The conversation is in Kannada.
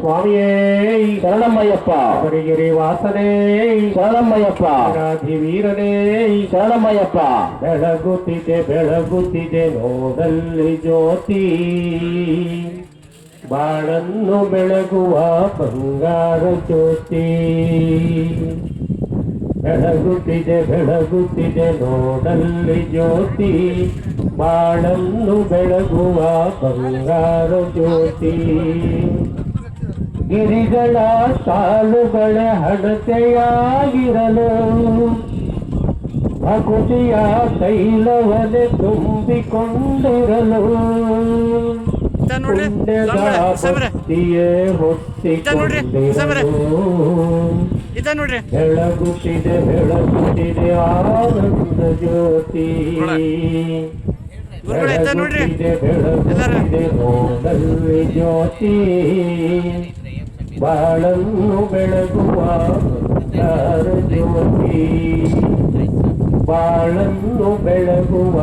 ಸ್ವಾಮಿಯೇ ಶರಣಮ್ಮಯ್ಯಪ್ಪ, ಕರಿಗಿರಿ ವಾಸನೇ ಶರಣಮ್ಮಯ್ಯಪ್ಪ, ರಾಧಿ ವೀರನೇ ಶರಣಮ್ಮಯ್ಯಪ್ಪ. ಬೆಳಗುತ್ತಿದೆ ಬೆಳಗುತ್ತಿದೆ ನೋಡಲ್ಲಿ ಜ್ಯೋತಿ, ಬಾಳನ್ನು ಬೆಳಗುವ ಬಂಗಾರ ಜ್ಯೋತಿ. ಬೆಳಗುತ್ತಿದೆ ಬೆಳಗುತ್ತಿದೆ ನೋಡಲ್ಲಿ ಜ್ಯೋತಿ, ಬಾಳನ್ನು ಬೆಳಗುವ ಬಂಗಾರ ಜ್ಯೋತಿ. ಗಿರಿಗಳ ಸಾಲುಗಳ ಹಣತೆಯಾಗಿರಲು, ಭಕುತಿಯ ತೈಲವನೆ ತುಂಬಿಕೊಂಡಿರಲು, ಪುಣ್ಯದ ಭಕ್ತಿಯೇ ಹೊತ್ತಿಕೊಂಡಿರಲು. ಬೆಳಗುತ್ತಿದೆ ಬೆಳಗುತ್ತಿದೆ ಆನಂದ ಜ್ಯೋತಿ, ಬೆಳಗುತ್ತಿದೆ ಬೆಳಗುತ್ತಿದೆ ನೋಡಲ್ಲಿ ಜ್ಯೋತಿ, ಬಾಳನ್ನು ಬೆಳಗುವ ಬಂಗಾರ ಜ್ಯೋತಿ, ಬಾಳನ್ನು ಬೆಳಗುವ